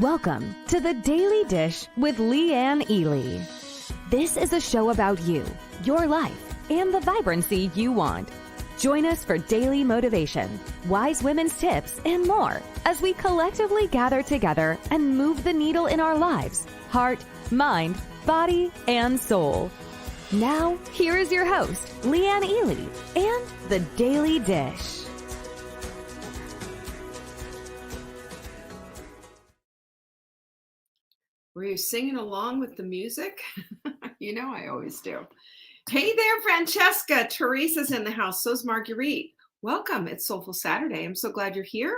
Welcome to the Daily Dish with Leanne Ely. This is a show about you, your life, and the vibrancy you want. Join us for daily motivation, wise women's tips, and more as we collectively gather together and move the needle in our lives, heart, mind, body, and soul. Now, here is your host, Leanne Ely, and the Daily Dish. Were you singing along with the music? You know I always do. Hey there, Francesca. Teresa's in the house. So's Marguerite. Welcome. It's Soulful Saturday. I'm so glad you're here.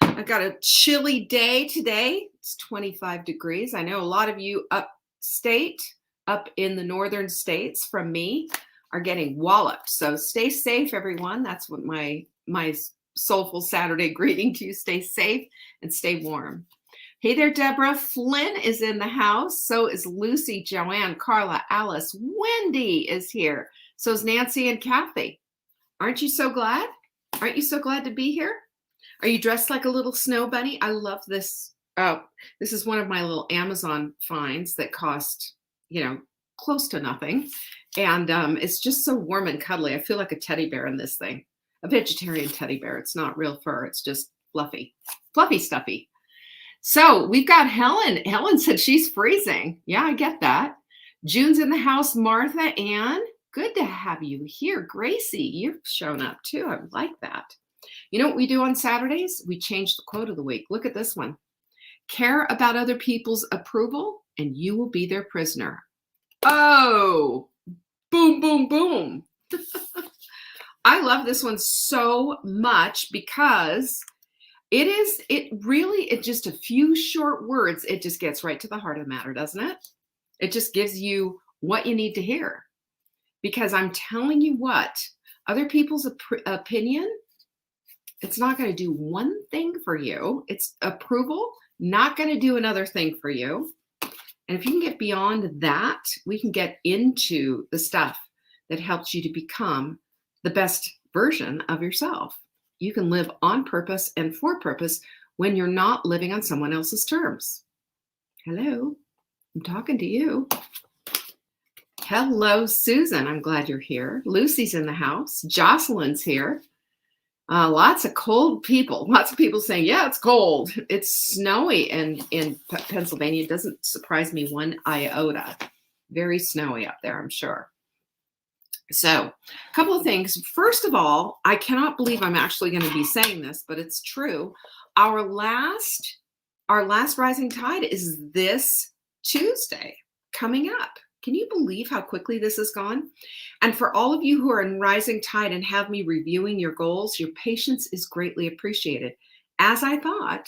I've got a chilly day today. It's 25 degrees. I know a lot of you upstate, up in the northern states from me, are getting walloped. So stay safe, everyone. That's what my Soulful Saturday greeting to you. Stay safe and stay warm. Hey there, Deborah. Flynn is in the house. So is Lucy, Joanne, Carla, Alice. Wendy is here. So is Nancy and Kathy. Aren't you so glad? Aren't you so glad to be here? Are you dressed like a little snow bunny? I love this. Oh, this is one of my little Amazon finds that cost, close to nothing. And it's just so warm and cuddly. I feel like a teddy bear in this thing. A vegetarian teddy bear. It's not real fur. It's just fluffy stuffy. So we've got Helen. Helen said she's freezing. Yeah, I get that. June's in the house. Martha, Ann, good to have you here. Gracie, you've shown up too. I like that. You know what we do on Saturdays? We change the quote of the week. Look at this one. Care about other people's approval and you will be their prisoner. Oh, boom, boom, boom. I love this one so much because it just a few short words. It just gets right to the heart of the matter, doesn't it? It just gives you what you need to hear. Because I'm telling you what, other people's opinion, it's not going to do one thing for you. It's approval, not going to do another thing for you. And if you can get beyond that, we can get into the stuff that helps you to become the best version of yourself. You can live on purpose and for purpose when you're not living on someone else's terms. Hello, I'm talking to you. Hello, Susan. I'm glad you're here. Lucy's in the house. Jocelyn's here. Lots of cold people. Lots of people saying, yeah, it's cold. It's snowy in Pennsylvania. It doesn't surprise me one iota. Very snowy up there, I'm sure. So a couple of things. First of all, I cannot believe I'm actually going to be saying this, but it's true. Our last rising tide is this Tuesday coming up. Can you believe how quickly this has gone? And for all of you who are in rising tide and have me reviewing your goals, your patience is greatly appreciated. As I thought,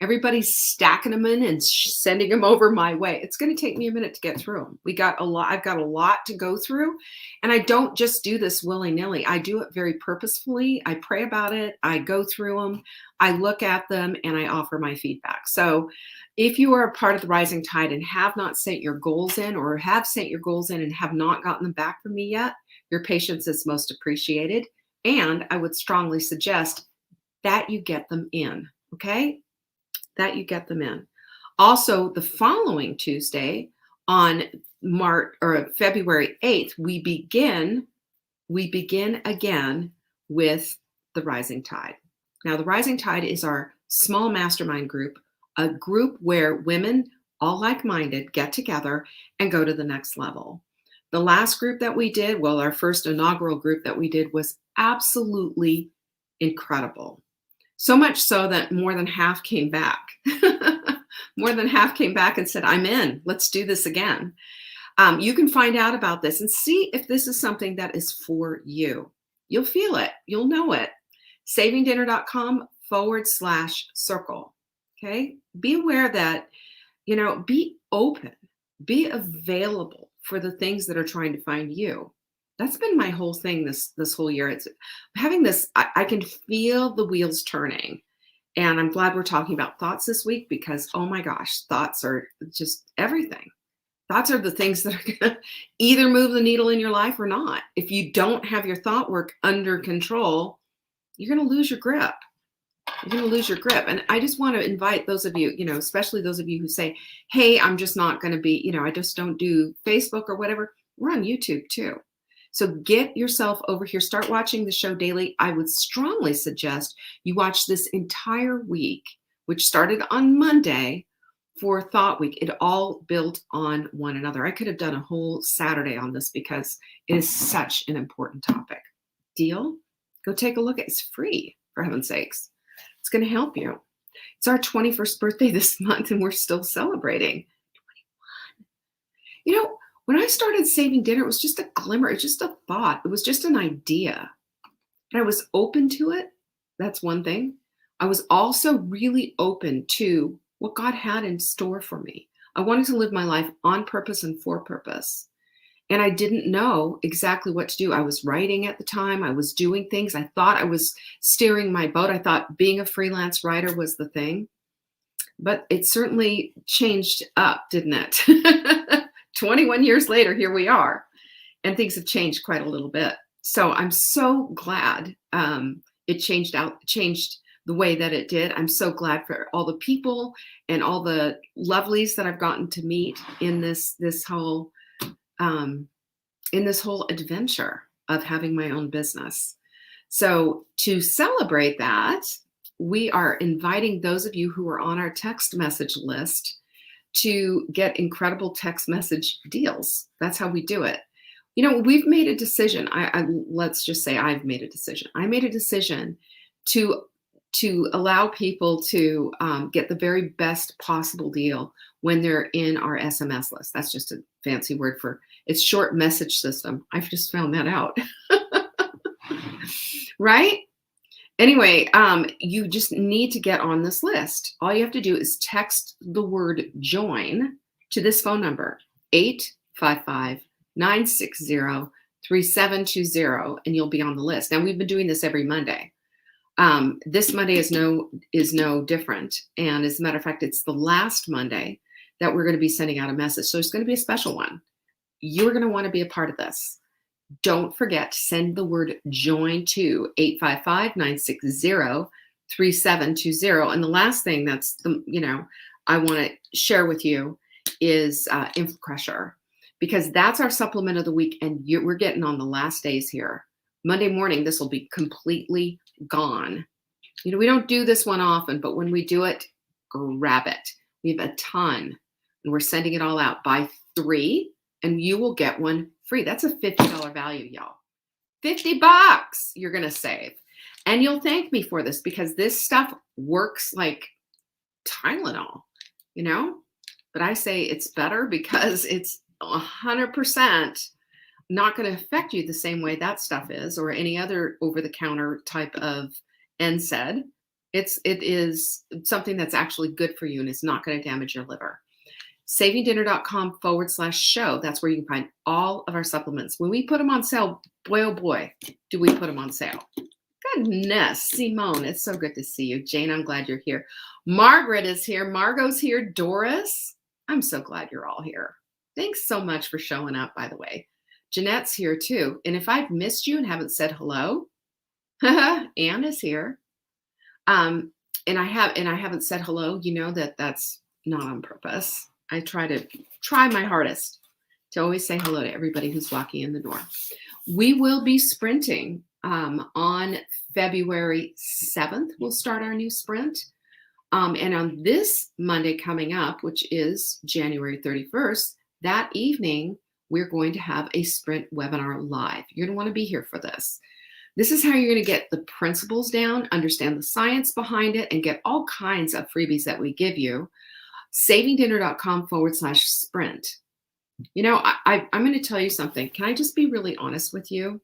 everybody's stacking them in and sending them over my way. It's going to take me a minute to get through them. I've got a lot to go through, and I don't just do this willy-nilly. I do it very purposefully. I pray about it. I go through them. I look at them, and I offer my feedback. So if you are a part of the rising tide and have not sent your goals in or have sent your goals in and have not gotten them back from me yet, your patience is most appreciated. And I would strongly suggest that you get them in, okay? That you get them in. Also, the following Tuesday on February 8th, we begin again with the Rising Tide. Now, the Rising Tide is our small mastermind group, a group where women, all like-minded, get together and go to the next level. The last group that we did, our first inaugural group that we did was absolutely incredible. So much so that more than half came back. More than half came back and said, I'm in. Let's do this again. You can find out about this and see if this is something that is for you. You'll feel it. You'll know it. savingdinner.com/circle. Okay. Be aware that, be open, be available for the things that are trying to find you. That's been my whole thing this whole year. It's having this, I can feel the wheels turning. And I'm glad we're talking about thoughts this week because, oh my gosh, thoughts are just everything. Thoughts are the things that are going to either move the needle in your life or not. If you don't have your thought work under control, you're going to lose your grip. You're going to lose your grip. And I just want to invite those of you, especially those of you who say, hey, I'm just not going to be, I just don't do Facebook or whatever. We're on YouTube too. So get yourself over here. Start watching the show daily. I would strongly suggest you watch this entire week, which started on Monday, for Thought Week. It all built on one another. I could have done a whole Saturday on this because it is such an important topic. Deal? Go take a look. It's free, for heaven's sakes. It's going to help you. It's our 21st birthday this month, and we're still celebrating. 21. When I started Saving Dinner, it was just a glimmer. It's just a thought. It was just an idea. But I was open to it. That's one thing. I was also really open to what God had in store for me. I wanted to live my life on purpose and for purpose. And I didn't know exactly what to do. I was writing at the time. I was doing things. I thought I was steering my boat. I thought being a freelance writer was the thing. But it certainly changed up, didn't it? 21 years later, here we are. And things have changed quite a little bit. So I'm so glad it changed the way that it did. I'm so glad for all the people and all the lovelies that I've gotten to meet in this whole adventure of having my own business. So to celebrate that, we are inviting those of you who are on our text message list to get incredible text message deals. That's how we do it. We've made a decision. Let's just say I've made a decision. I made a decision to allow people to get the very best possible deal when they're in our SMS list. That's just a fancy word for it's short message system. I've just found that out. Right? Anyway, you just need to get on this list. All you have to do is text the word join to this phone number, 855-960-3720, and you'll be on the list. Now, we've been doing this every Monday. This Monday is no different. And as a matter of fact, it's the last Monday that we're going to be sending out a message. So it's going to be a special one. You're going to want to be a part of this. Don't forget to send the word join to 855-960-3720. And the last thing I want to share with you is InfoCrusher, because that's our supplement of the week. And we're getting on the last days here. Monday morning, this will be completely gone. We don't do this one often, but when we do it, grab it. We have a ton, and we're sending it all out. Buy 3, and you will get one free. That's a $50 value, y'all. $50 you're going to save. And you'll thank me for this, because this stuff works like Tylenol, But I say it's better because it's 100% not going to affect you the same way that stuff is, or any other over-the-counter type of NSAID. It is something that's actually good for you and is not going to damage your liver. SavingDinner.com/show. That's where you can find all of our supplements. When we put them on sale, boy, oh boy, do we put them on sale. Goodness, Simone, it's so good to see you. Jane, I'm glad you're here. Margaret is here. Margot's here. Doris, I'm so glad you're all here. Thanks so much for showing up, by the way. Jeanette's here too. And if I've missed you and haven't said hello, Anne is here. And I haven't said hello, that's not on purpose. I try my hardest to always say hello to everybody who's walking in the door. We will be sprinting on February 7th. We'll start our new sprint. And on this Monday coming up, which is January 31st, that evening, we're going to have a sprint webinar live. You're going to want to be here for this. This is how you're going to get the principles down, understand the science behind it, and get all kinds of freebies that we give you. SavingDinner.com/sprint. I'm going to tell you something. Can I just be really honest with you?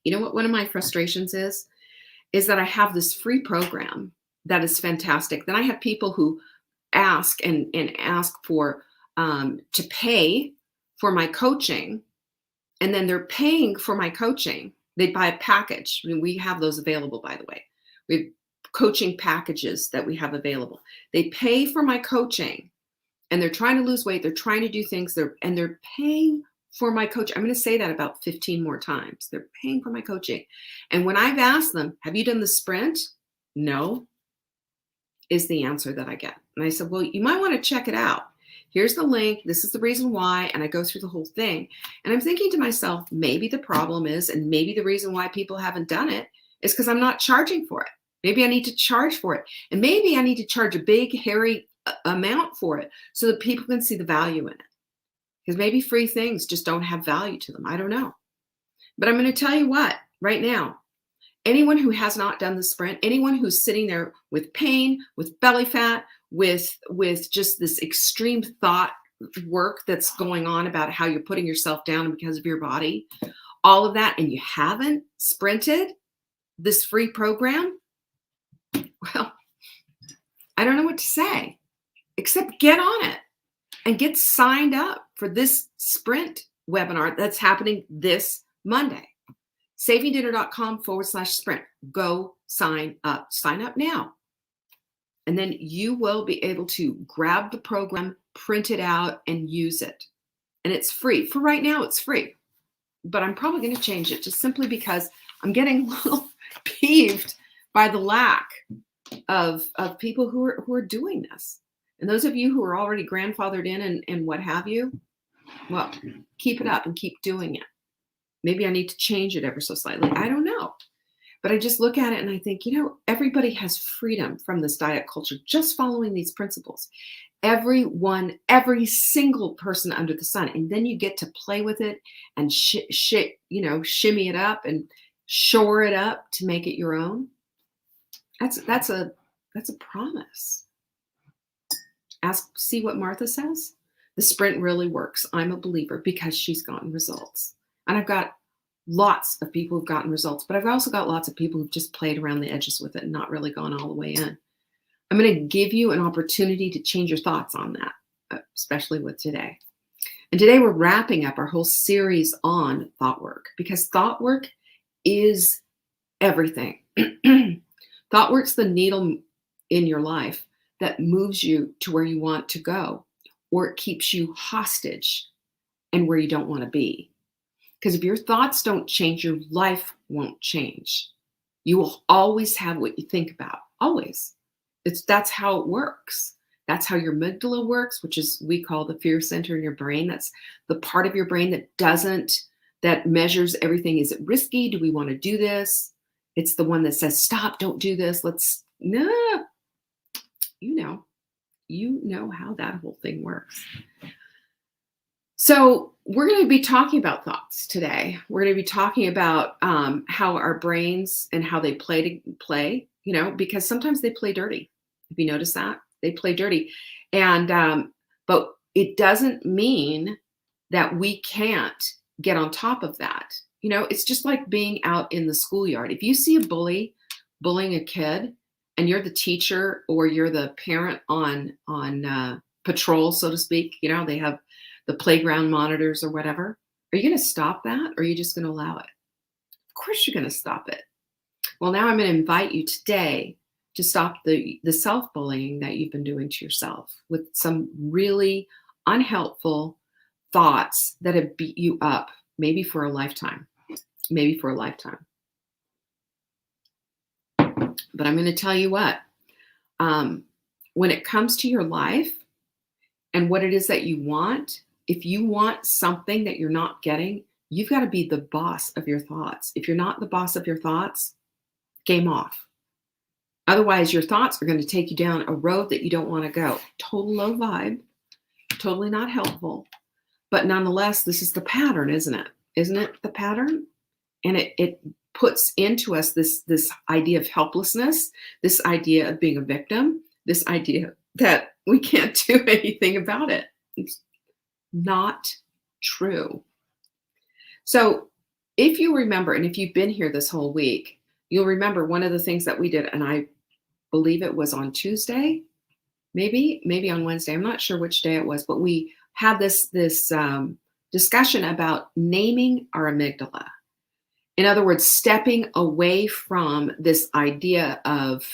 You know what one of my frustrations is that I have this free program that is fantastic. Then I have people who ask and ask for to pay for my coaching, and then they're paying for my coaching. They buy a package. We have those available, by the way. We have coaching packages that we have available. They pay for my coaching, and they're trying to lose weight. They're trying to do things. They're paying for my coaching. I'm going to say that about 15 more times. They're paying for my coaching. And when I've asked them, have you done the sprint? No is the answer that I get. And I said, well, you might want to check it out. Here's the link. This is the reason why. And I go through the whole thing. And I'm thinking to myself, maybe the problem is, and maybe the reason why people haven't done it is because I'm not charging for it. Maybe I need to charge for it. And maybe I need to charge a big, hairy amount for it so that people can see the value in it. Because maybe free things just don't have value to them. I don't know. But I'm going to tell you what, right now, anyone who has not done the sprint, anyone who's sitting there with pain, with belly fat, with just this extreme thought work that's going on about how you're putting yourself down because of your body, all of that, and you haven't sprinted this free program, well, I don't know what to say, except get on it and get signed up for this sprint webinar that's happening this Monday. savingdinner.com/sprint. Go sign up. Sign up now. And then you will be able to grab the program, print it out, and use it. And it's free. For right now, it's free. But I'm probably going to change it just simply because I'm getting a little peeved by the lack of people who are doing this. And those of you who are already grandfathered in and what have you, well, keep it up and keep doing it. Maybe I need to change it ever so slightly. I don't know. But I just look at it and I think, everybody has freedom from this diet culture just following these principles. Everyone, every single person under the sun. And then you get to play with it and shimmy it up and shore it up to make it your own. That's a promise. See what Martha says? The sprint really works. I'm a believer because she's gotten results. And I've got lots of people who've gotten results, but I've also got lots of people who've just played around the edges with it and not really gone all the way in. I'm going to give you an opportunity to change your thoughts on that, especially with today. And today we're wrapping up our whole series on thought work because thought work is everything. Thought work's the needle in your life that moves you to where you want to go, or it keeps you hostage and where you don't want to be. Because if your thoughts don't change, your life won't change. You will always have what you think about. Always. That's how it works. That's how your amygdala works, which is we call the fear center in your brain. That's the part of your brain that measures everything. Is it risky? Do we want to do this? It's the one that says, stop, don't do this. No. You know how that whole thing works. So we're going to be talking about thoughts today. We're going to be talking about how our brains and how they play, because sometimes they play dirty. If you notice that, they play dirty. And but it doesn't mean that we can't get on top of that. It's just like being out in the schoolyard. If you see a bully bullying a kid and you're the teacher or you're the parent on patrol, so to speak, they have the playground monitors or whatever. Are you going to stop that or are you just going to allow it? Of course you're going to stop it. Well, now I'm going to invite you today to stop the self-bullying that you've been doing to yourself with some really unhelpful thoughts that have beat you up, maybe for a lifetime. But I'm going to tell you what, when it comes to your life and what it is that you want, if you want something that you're not getting, you've got to be the boss of your thoughts. If you're not the boss of your thoughts, game off. Otherwise, your thoughts are going to take you down a road that you don't want to go. Total low vibe, totally not helpful. But nonetheless, this is the pattern, isn't it? Isn't it the pattern? And it puts into us this idea of helplessness, this idea of being a victim, this idea that we can't do anything about it. It's not true. So if you remember, and if you've been here this whole week, you'll remember one of the things that we did, and I believe it was on Tuesday, maybe on Wednesday. I'm not sure which day it was, but we had this discussion about naming our amygdala. In other words, stepping away from this idea of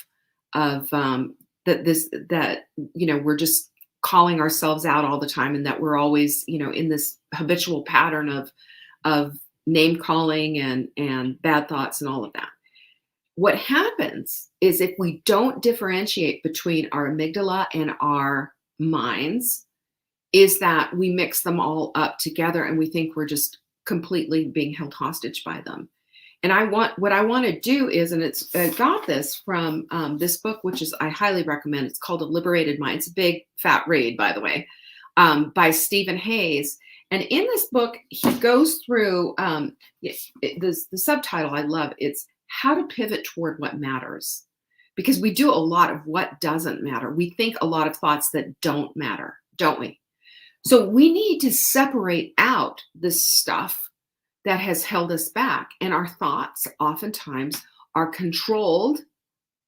that we're just calling ourselves out all the time, and that we're always in this habitual pattern of name calling and bad thoughts and all of that. what happens is if we don't differentiate between our amygdala and our minds, is that we mix them all up together and we think we're just completely being held hostage by them. And what I want to do is, and I got this from this book, which is, I highly recommend. It's called A Liberated Mind. It's a big fat read, by the way, by Stephen Hayes. And in this book, he goes through the subtitle I love. It's How to Pivot Toward What Matters. Because we do a lot of what doesn't matter. We think a lot of thoughts that don't matter, don't we? So we need to separate out this stuff that has held us back. And our thoughts oftentimes are controlled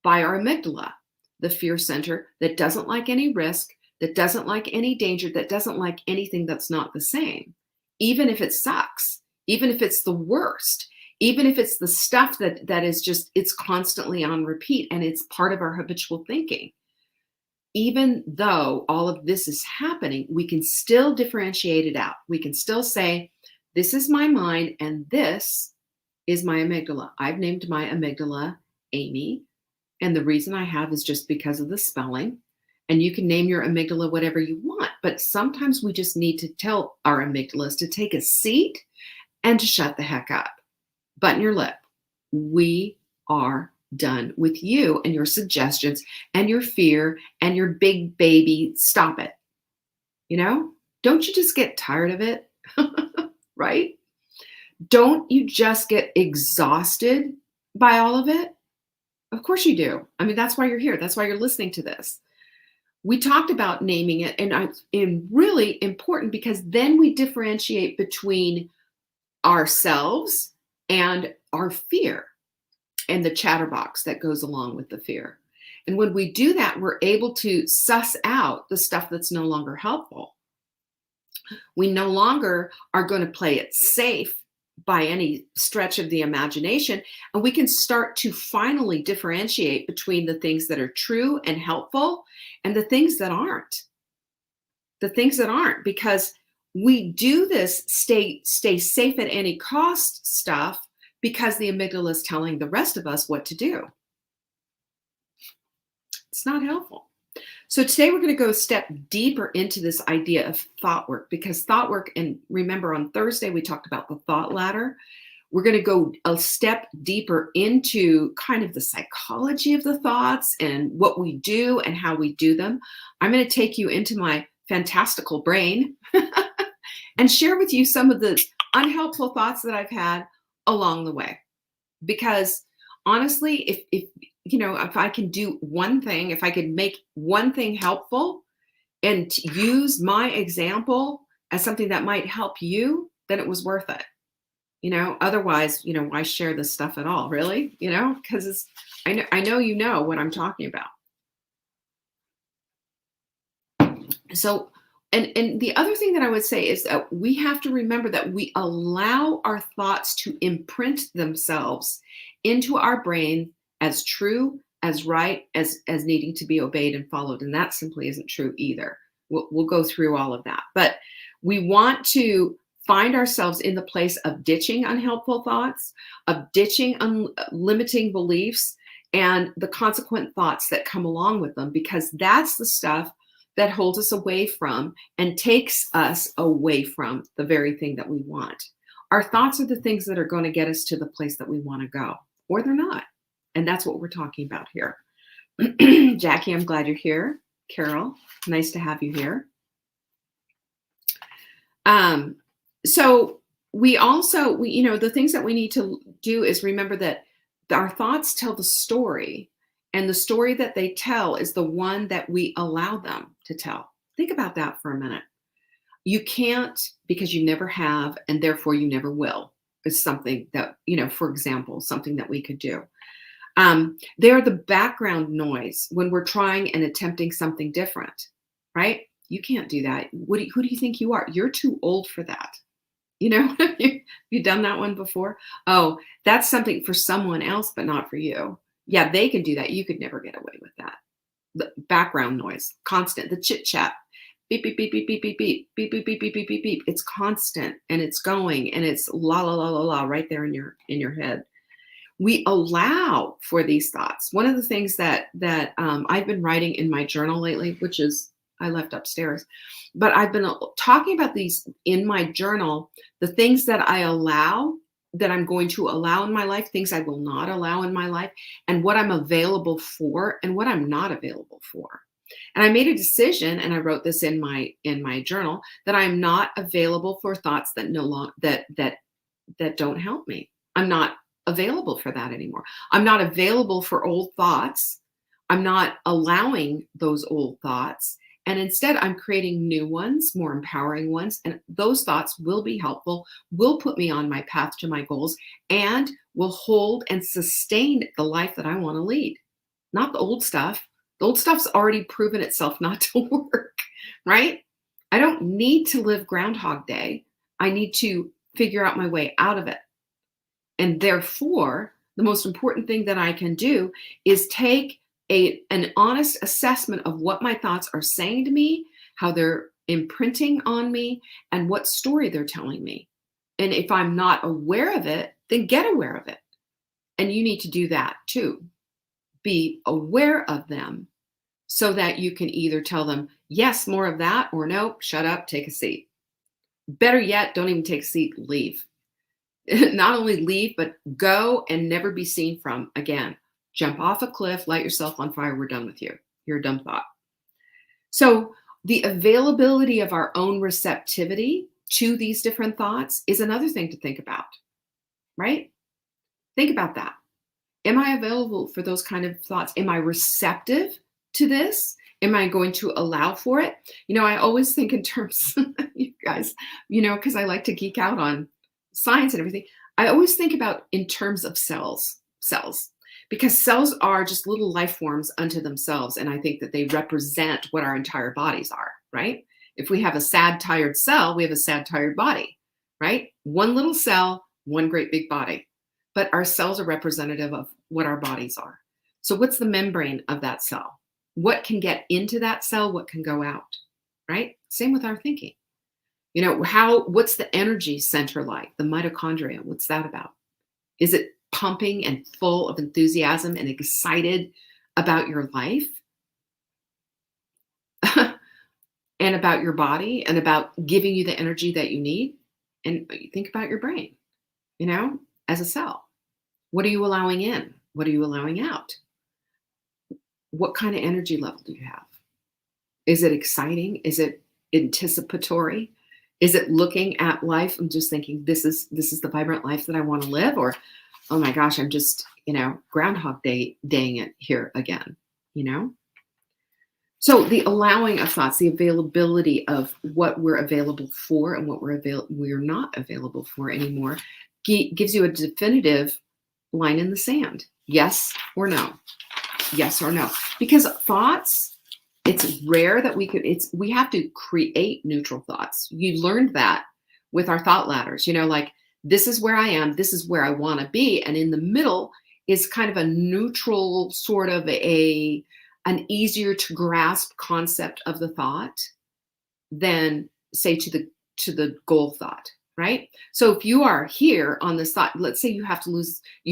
by our amygdala, the fear center that doesn't like any risk, that doesn't like any danger, that doesn't like anything that's not the same, even if it sucks, even if it's the worst, even if it's the stuff that is just, it's constantly on repeat and it's part of our habitual thinking. Even though all of this is happening, we can still differentiate it out. We can still say, this is my mind and this is my amygdala. I've named my amygdala Amy. And the reason I have is just because of the spelling. And you can name your amygdala whatever you want. But sometimes we just need to tell our amygdalas to take a seat and to shut the heck up. Button your lip. We are done with you and your suggestions and your fear and your big baby. Stop it. You know, don't you just get tired of it? Right? Don't you just get exhausted by all of it? Of course you do. I mean, that's why you're here. That's why you're listening to this. We talked about naming it, and it's really important because then we differentiate between ourselves and our fear and the chatterbox that goes along with the fear. And when we do that, we're able to suss out the stuff that's no longer helpful. We no longer are going to play it safe by any stretch of the imagination. And we can start to finally differentiate between the things that are true and helpful and the things that aren't. The things that aren't, because we do this stay safe at any cost stuff because the amygdala is telling the rest of us what to do. It's not helpful. So today we're going to go a step deeper into this idea of thought work, because thought work, and remember on Thursday we talked about the thought ladder. We're going to go a step deeper into kind of the psychology of the thoughts and what we do and how we do them. I'm going to take you into my fantastical brain and share with you some of the unhelpful thoughts that I've had along the way. Because honestly, if I can do one thing, if I could make one thing helpful and use my example as something that might help you, then it was worth it. Otherwise, why share this stuff at all, really? Because I know you know what I'm talking about. So, and the other thing that I would say is that we have to remember that we allow our thoughts to imprint themselves into our brain as true, as right, as needing to be obeyed and followed. And that simply isn't true either. We'll go through all of that. But we want to find ourselves in the place of ditching unhelpful thoughts, of ditching limiting beliefs, and the consequent thoughts that come along with them, because that's the stuff that holds us away from and takes us away from the very thing that we want. Our thoughts are the things that are going to get us to the place that we want to go, or they're not. And that's what we're talking about here. Jackie, I'm glad you're here. Carol, nice to have you here. So we also, the things that we need to do is remember that our thoughts tell the story, and the story that they tell is the one that we allow them to tell. Think about that for a minute. You can't, because you never have, and therefore you never will, is something that, for example, something that we could do. They're the background noise when we're trying and attempting something different, right? You can't do that. Who do you think you are? You're too old for that. Have you done that one before? Oh, that's something for someone else, but not for you. Yeah, they can do that. You could never get away with that. The background noise, constant, the chit chat, beep, beep, beep, beep, beep, beep, beep, beep, beep, beep, beep, beep, beep, beep. It's constant and it's going and it's la, la, la, la, la, right there in your head. we allow for these thoughts. One of the things that I've been writing in my journal lately, which is I left upstairs, but I've been talking about these in my journal, the things that I allow, that I'm going to allow in my life, things I will not allow in my life, and what I'm available for and what I'm not available for. And I made a decision, and I wrote this in my journal, that I'm not available for thoughts that no long that don't help me. I'm not available for that anymore. I'm not available for old thoughts. I'm not allowing those old thoughts. And instead, I'm creating new ones, more empowering ones. And those thoughts will be helpful, will put me on my path to my goals, and will hold and sustain the life that I want to lead. Not the old stuff. The old stuff's already proven itself not to work, right? I don't need to live Groundhog Day. I need to figure out my way out of it. And therefore, the most important thing that I can do is take an honest assessment of what my thoughts are saying to me, how they're imprinting on me, and what story they're telling me. And if I'm not aware of it, then get aware of it. And you need to do that too. Be aware of them so that you can either tell them, yes, more of that, or no, shut up, take a seat. Better yet, don't even take a seat, leave. Not only leave, but go and never be seen from again. Jump off a cliff, light yourself on fire, we're done with you. You're a dumb thought. So the availability of our own receptivity to these different thoughts is another thing to think about, right? Think about that. Am I available for those kind of thoughts? Am I receptive to this? Am I going to allow for it? I always think in terms, you guys, because I like to geek out on science and everything. I always think about in terms of cells, because cells are just little life forms unto themselves. And I think that they represent what our entire bodies are, right? If we have a sad, tired cell, we have a sad, tired body, right? One little cell, one great big body. But our cells are representative of what our bodies are. So what's the membrane of that cell? What can get into that cell? What can go out, right? Same with our thinking. What's the energy center like? The mitochondria, what's that about? Is it pumping and full of enthusiasm and excited about your life and about your body and about giving you the energy that you need? And think about your brain, as a cell. What are you allowing in? What are you allowing out? What kind of energy level do you have? Is it exciting? Is it anticipatory? Is it looking at life and just thinking, this is the vibrant life that I want to live? Or, oh my gosh, I'm just, Groundhog Daying it here again, So the allowing of thoughts, the availability of what we're available for and what we're not available for anymore gives you a definitive line in the sand. Yes or no. Yes or no. Because thoughts, it's rare that we have to create neutral thoughts. You learned that with our thought ladders, like this is where I am, this is where I want to be. And in the middle is kind of a neutral sort of an easier to grasp concept of the thought than say to the goal thought, right? So if you are here on this thought, let's say you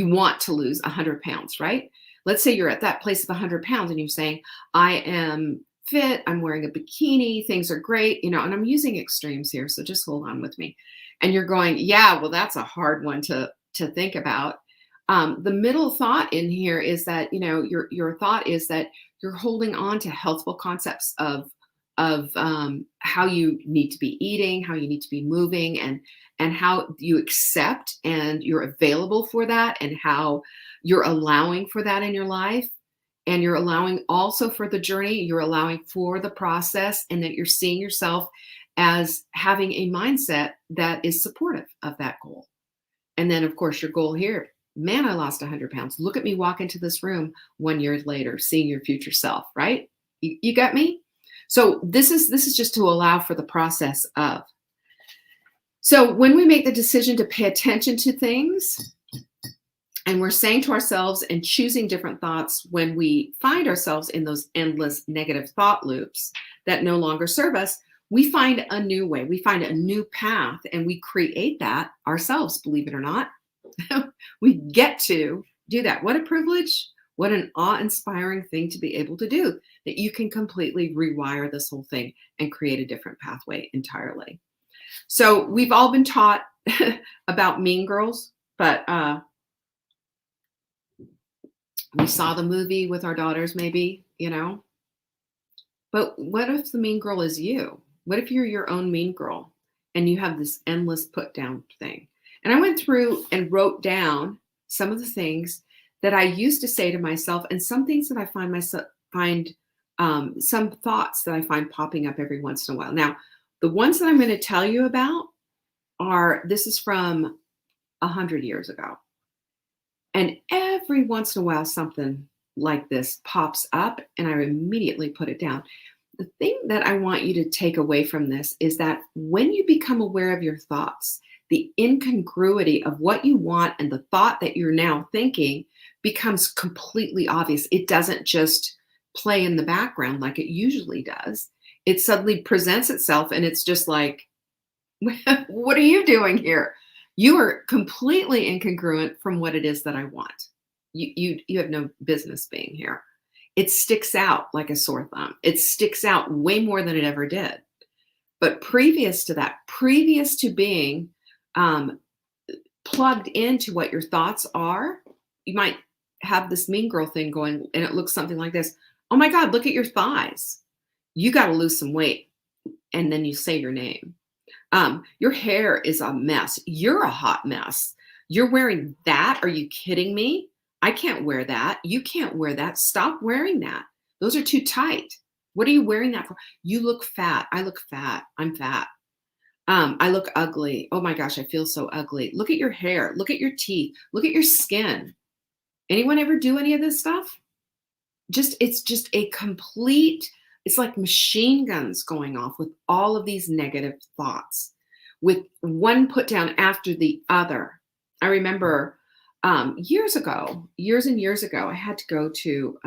want to lose 100 pounds, right? Let's say you're at that place of 100 pounds and you're saying, I am fit, I'm wearing a bikini, things are great, and I'm using extremes here, so just hold on with me. And you're going, yeah, well, that's a hard one to think about. The middle thought in here is that, your thought is that you're holding on to healthful concepts of how you need to be eating, how you need to be moving, and how you accept and you're available for that, and how you're allowing for that in your life. And you're allowing also for the journey, you're allowing for the process, and that you're seeing yourself as having a mindset that is supportive of that goal. And then, of course, your goal here, man, I lost 100 pounds. Look at me walk into this room 1 year later, seeing your future self, right? You got me? So this is just to allow for the process of. So when we make the decision to pay attention to things, and we're saying to ourselves and choosing different thoughts when we find ourselves in those endless negative thought loops that no longer serve us, we find a new way, we find a new path, and we create that ourselves, believe it or not. We get to Do that. What a privilege. What an awe-inspiring thing to be able to do, that you can completely rewire this whole thing and create a different pathway entirely. So we've all been taught about Mean Girls, but we saw the movie with our daughters, maybe, But what if the mean girl is you? What if you're your own mean girl and you have this endless put down thing? And I went through and wrote down some of the things that I used to say to myself, and some things that I find some thoughts that I find popping up every once in a while. Now, the ones that I'm going to tell you about this is from 100 years ago. And every once in a while, something like this pops up and I immediately put it down. The thing that I want you to take away from this is that when you become aware of your thoughts, the incongruity of what you want and the thought that you're now thinking becomes completely obvious. It doesn't just play in the background like it usually does. It suddenly presents itself and it's just like, what are you doing here? You are completely incongruent from what it is that I want. You have no business being here. It sticks out like a sore thumb. It sticks out way more than it ever did. But previous to that, previous to being plugged into what your thoughts are, you might have this mean girl thing going and it looks something like this. Oh my God, look at your thighs. You got to lose some weight. And then you say your name. Your hair is a mess. You're a hot mess. You're wearing that. Are you kidding me? I can't wear that. You can't wear that. Stop wearing that. Those are too tight. What are you wearing that for? You look fat. I look fat. I'm fat. I look ugly. Oh my gosh, I feel so ugly. Look at your hair. Look at your teeth. Look at your skin. Anyone ever do any of this stuff? It's just a complete, it's like machine guns going off with all of these negative thoughts with one put down after the other. I remember years and years ago, I had to go to,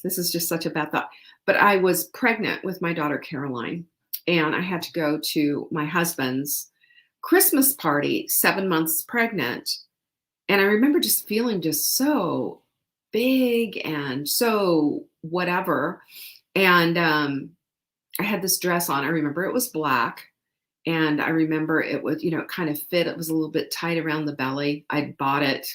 this is just such a bad thought, but I was pregnant with my daughter, Caroline, and I had to go to my husband's Christmas party, 7 months pregnant. And I remember just feeling just so big and so whatever. And I had this dress on. I remember it was black. And I remember it was, it kind of fit. It was a little bit tight around the belly. I'd bought it,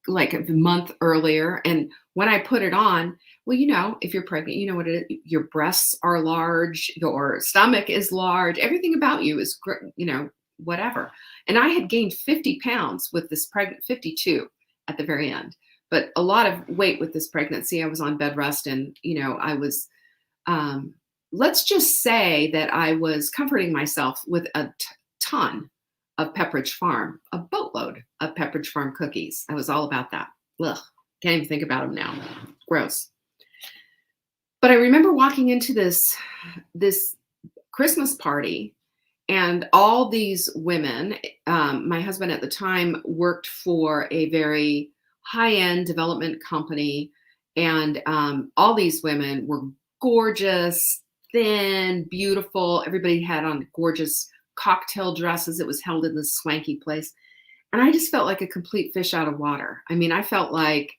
like a month earlier. And when I put it on, well, if you're pregnant, you know what it is. Your breasts are large, your stomach is large, everything about you is, whatever. And I had gained 50 pounds with this 52 at the very end, but a lot of weight with this pregnancy. I was on bed rest and, I was, let's just say that I was comforting myself with a ton of Pepperidge Farm, a boatload of Pepperidge Farm cookies. I was all about that. Ugh, can't even think about them now. Gross. But I remember walking into this Christmas party and all these women, my husband at the time worked for a very high-end development company. And all these women were gorgeous, thin, beautiful. Everybody had on gorgeous cocktail dresses. It was held in this swanky place. And I just felt like a complete fish out of water. I mean, I felt like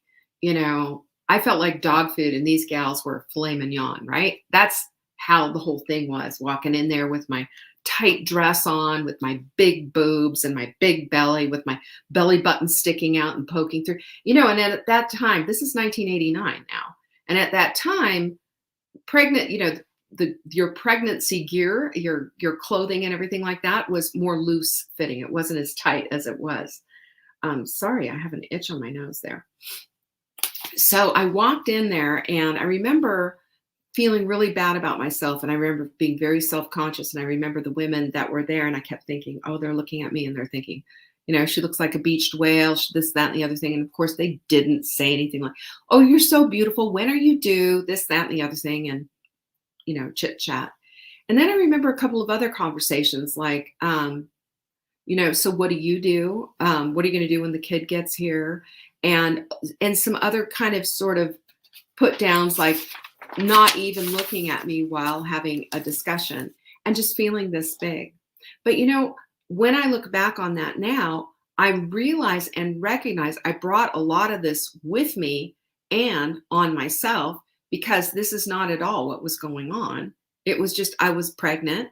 dog food and these gals were filet mignon, right? That's how the whole thing was, walking in there with my tight dress on, with my big boobs and my big belly, with my belly button sticking out and poking through, and at that time, this is 1989 now. And at that time, pregnant, your pregnancy gear, your clothing and everything like that was more loose fitting. It wasn't as tight as it was. Sorry, I have an itch on my nose there. So I walked in there and I remember feeling really bad about myself. And I remember being very self-conscious. And I remember the women that were there and I kept thinking, oh, they're looking at me and they're thinking, she looks like a beached whale, this, that, and the other thing. And of course they didn't say anything like, oh, you're so beautiful. When are you due? This, that, and the other thing. And, chit chat. And then I remember a couple of other conversations like, so what do you do? What are you going to do when the kid gets here? And some other kind of sort of put downs, like not even looking at me while having a discussion and just feeling this big. But, when I look back on that now, I realize and recognize I brought a lot of this with me and on myself, because this is not at all what was going on. It was just, I was pregnant.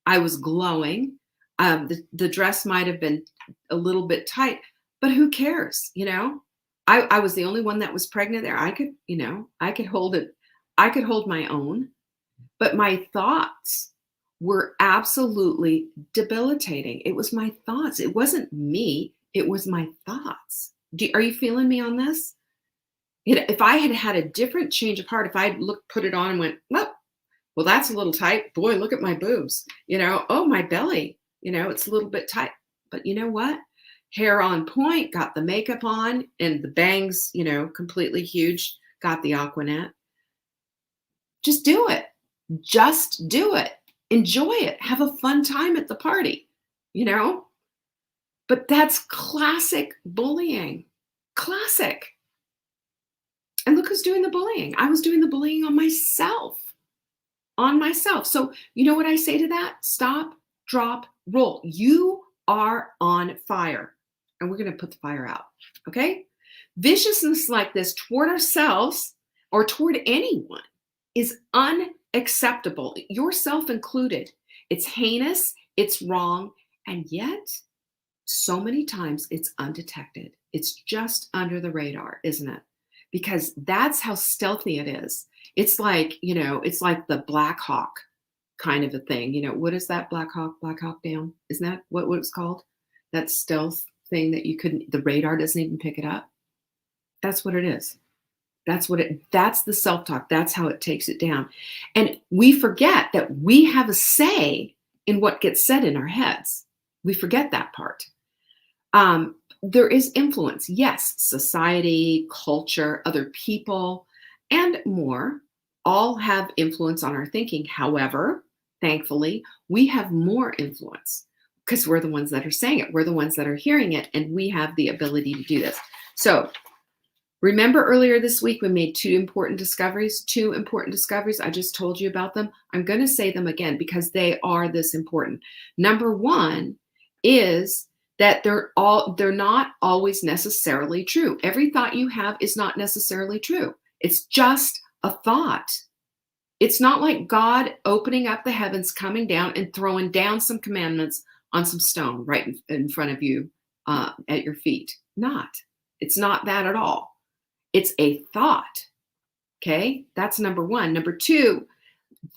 I was glowing. The dress might have been a little bit tight, but who cares? I was the only one that was pregnant there. I could hold it. I could hold my own, but my thoughts were absolutely debilitating. It was my thoughts. It wasn't me. It was my thoughts. Are you feeling me on this? If I had had a different change of heart, if I had put it on and went, well, that's a little tight. Boy, look at my boobs. Oh, my belly. It's a little bit tight. But you know what? Hair on point, got the makeup on, and the bangs, completely huge, got the Aquanet. Just do it. Just do it. Enjoy it. Have a fun time at the party, But that's classic bullying. Classic. And look who's doing the bullying. I was doing the bullying on myself. So you know what I say to that? Stop, drop, roll. You are on fire. And we're going to put the fire out. Okay? Viciousness like this toward ourselves or toward anyone is unacceptable, yourself included. It's heinous, it's wrong, and yet so many times it's undetected. It's just under the radar, isn't it? Because that's how stealthy it is. It's like, it's like the Black Hawk kind of a thing. What is that Black Hawk down? Isn't that what it's called? That stealth thing that the radar doesn't even pick it up. That's what it is. That's the self-talk. That's how it takes it down. And we forget that we have a say in what gets said in our heads. We forget that part. There is influence. Yes, society, culture, other people, and more all have influence on our thinking. However, thankfully, we have more influence because we're the ones that are saying it. We're the ones that are hearing it, and we have the ability to do this. So remember earlier this week, we made two important discoveries. I just told you about them. I'm going to say them again because they are this important. Number one is that they're not always necessarily true. Every thought you have is not necessarily true. It's just a thought. It's not like God opening up the heavens, coming down and throwing down some commandments on some stone right in front of you at your feet. It's not that at all. It's a thought. Okay, that's number one. Number two,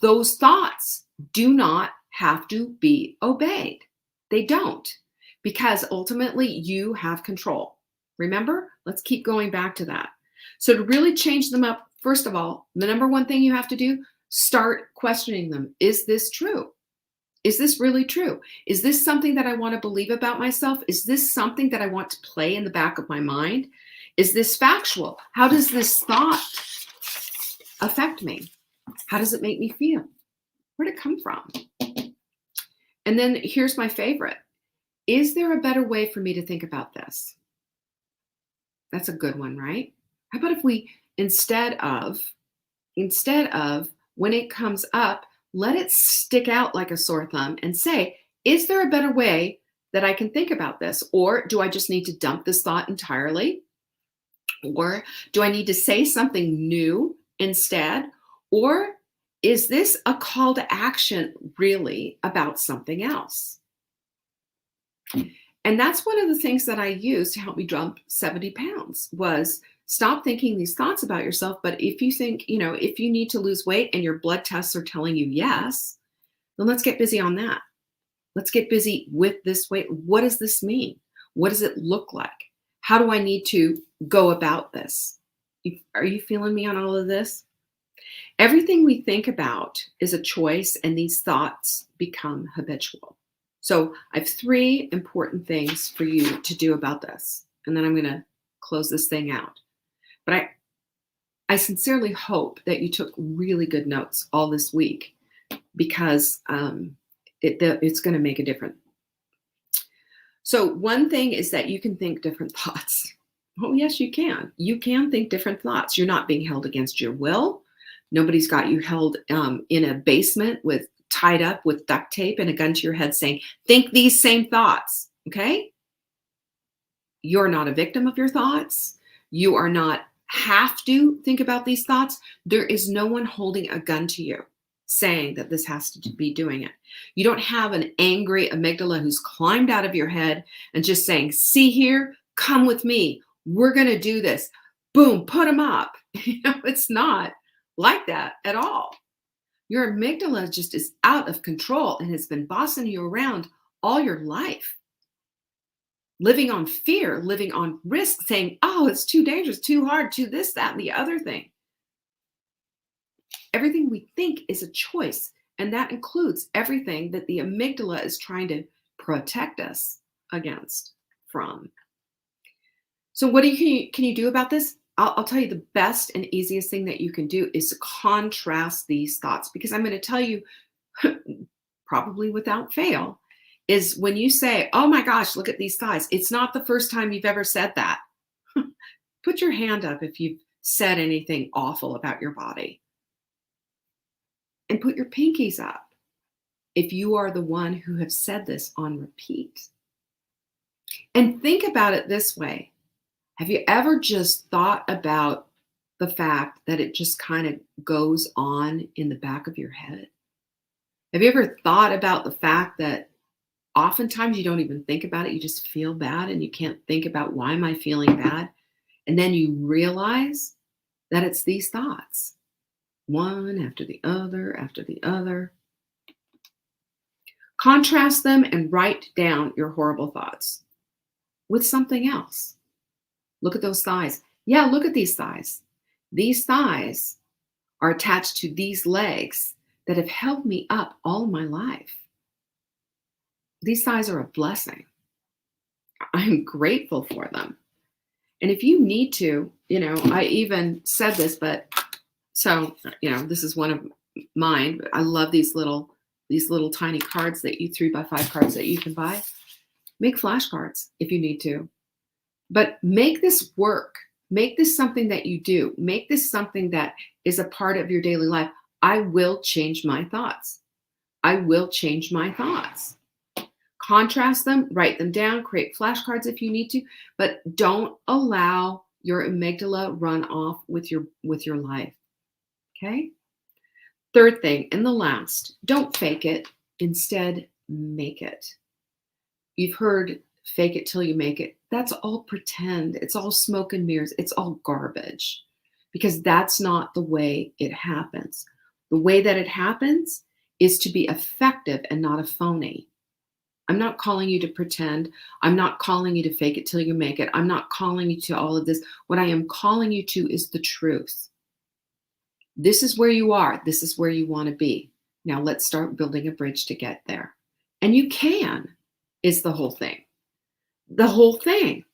those thoughts do not have to be obeyed. They don't, because ultimately you have control. Remember? Let's keep going back to that. So to really change them up, first of all, the number one thing you have to do, start questioning them. Is this true? Is this really true? Is this something that I want to believe about myself? Is this something that I want to play in the back of my mind? Is this factual? How does this thought affect me? How does it make me feel? Where'd it come from? And then here's my favorite. Is there a better way for me to think about this? That's a good one, right? How about if we, instead of when it comes up, let it stick out like a sore thumb and say, is there a better way that I can think about this? Or do I just need to dump this thought entirely? Or do I need to say something new instead? Or is this a call to action really about something else? And that's one of the things that I used to help me drop 70 pounds was stop thinking these thoughts about yourself. But if you think, if you need to lose weight and your blood tests are telling you yes, then let's get busy on that. Let's get busy with this weight. What does this mean? What does it look like? How do I need to go about this? Are you feeling me on all of this? Everything we think about is a choice, and these thoughts become habitual. So I have three important things for you to do about this, and then I'm going to close this thing out. But I sincerely hope that you took really good notes all this week, because it's going to make a difference. So one thing is that you can think different thoughts. Oh, yes, you can. You can think different thoughts. You're not being held against your will. Nobody's got you held in a basement with tied up with duct tape and a gun to your head saying, think these same thoughts, okay? You're not a victim of your thoughts. You are not have to think about these thoughts. There is no one holding a gun to you saying that this has to be doing it. You don't have an angry amygdala who's climbed out of your head and just saying, see here, come with me. We're going to do this. Boom, put them up. It's not like that at all. Your amygdala just is out of control and has been bossing you around all your life. Living on fear, living on risk, saying, oh, it's too dangerous, too hard, too this, that, and the other thing. Everything we think is a choice, and that includes everything that the amygdala is trying to protect us against from. So what can you do about this? I'll tell you the best and easiest thing that you can do is to contrast these thoughts, because I'm going to tell you, probably without fail, is when you say, oh my gosh, look at these thighs. It's not the first time you've ever said that. Put your hand up if you've said anything awful about your body. And put your pinkies up if you are the one who have said this on repeat. And think about it this way. Have you ever just thought about the fact that it just kind of goes on in the back of your head? Have you ever thought about the fact that oftentimes you don't even think about it, you just feel bad and you can't think about why am I feeling bad? And then you realize that it's these thoughts, one after the other, after the other. Contrast them and write down your horrible thoughts with something else. Look at those thighs. Yeah, look at these thighs. These thighs are attached to these legs that have held me up all my life. These thighs are a blessing. I'm grateful for them. And if you need to, I even said this, but so, this is one of mine. I love these little tiny cards that you 3x5 cards that you can buy. Make flashcards if you need to. But make this work. Make this something that you do. Make this something that is a part of your daily life. I will change my thoughts. I will change my thoughts. Contrast them, write them down, create flashcards if you need to, but don't allow your amygdala run off with your life. Okay? Third thing, and the last, don't fake it. Instead, make it. You've heard fake it till you make it. That's all pretend. It's all smoke and mirrors. It's all garbage, because that's not the way it happens. The way that it happens is to be effective and not a phony. I'm not calling you to pretend. I'm not calling you to fake it till you make it. I'm not calling you to all of this. What I am calling you to is the truth. This is where you are. This is where you want to be. Now let's start building a bridge to get there. And you can, is the whole thing. The whole thing.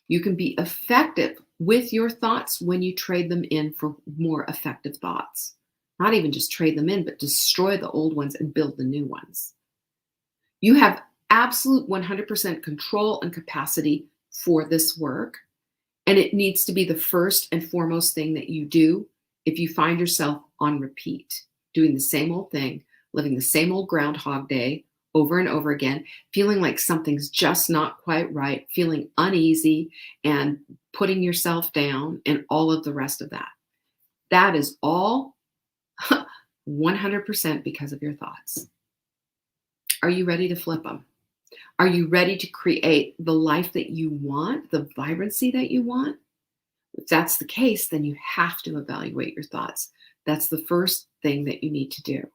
You can be effective with your thoughts when you trade them in for more effective thoughts. Not even just trade them in, but destroy the old ones and build the new ones. You have absolute 100% control and capacity for this work. And it needs to be the first and foremost thing that you do if you find yourself on repeat, doing the same old thing, living the same old Groundhog Day over and over again, feeling like something's just not quite right, feeling uneasy and putting yourself down and all of the rest of that. That is all 100% because of your thoughts. Are you ready to flip them? Are you ready to create the life that you want, the vibrancy that you want? If that's the case, then you have to evaluate your thoughts. That's the first thing that you need to do.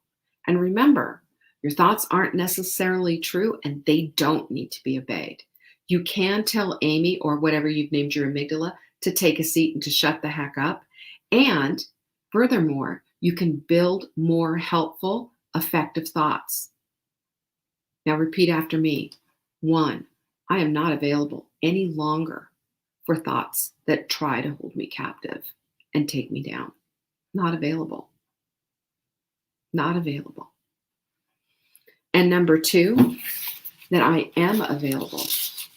And remember, your thoughts aren't necessarily true and they don't need to be obeyed. You can tell Amy or whatever you've named your amygdala to take a seat and to shut the heck up. And furthermore, you can build more helpful, effective thoughts. Now repeat after me. 1, I am not available any longer for thoughts that try to hold me captive and take me down. Not available. Not available. And number 2, that I am available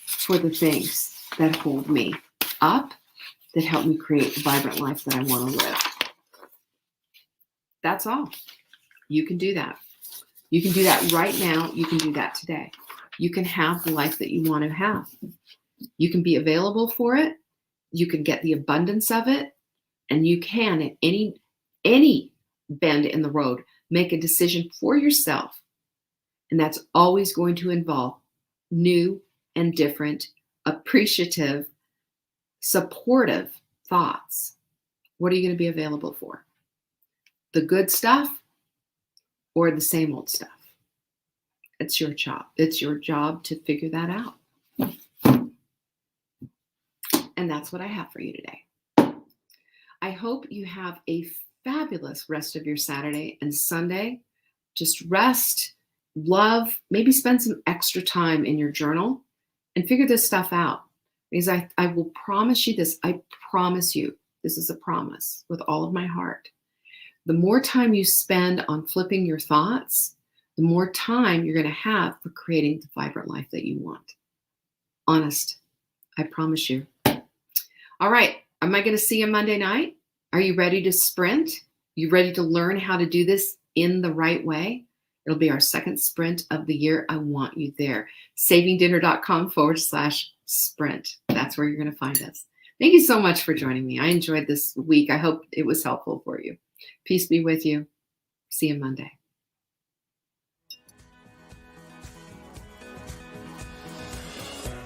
for the things that hold me up, that help me create the vibrant life that I want to live. That's all. You can do that. You can do that right now. You can do that today. You can have the life that you want to have. You can be available for it. You can get the abundance of it. And you can, at any bend in the road, make a decision for yourself. And that's always going to involve new and different, appreciative, supportive thoughts. What are you going to be available for? The good stuff or the same old stuff? It's your job. It's your job to figure that out. And that's what I have for you today. I hope you have a fabulous rest of your Saturday and Sunday. Just rest, love, maybe spend some extra time in your journal and figure this stuff out. Because I will promise you this. I promise you, this is a promise with all of my heart. The more time you spend on flipping your thoughts, the more time you're going to have for creating the vibrant life that you want. Honest. I promise you. All right. Am I going to see you Monday night? Are you ready to sprint? You ready to learn how to do this in the right way? It'll be our second sprint of the year. I want you there. savingdinner.com/sprint. That's where you're going to find us. Thank you so much for joining me. I enjoyed this week. I hope it was helpful for you. Peace be with you. See you Monday.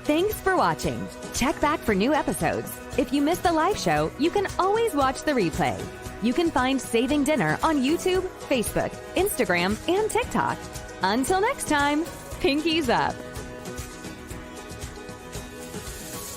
Thanks for watching. Check back for new episodes. If you missed the live show, you can always watch the replay. You can find Saving Dinner on YouTube, Facebook, Instagram, and TikTok. Until next time, pinkies up.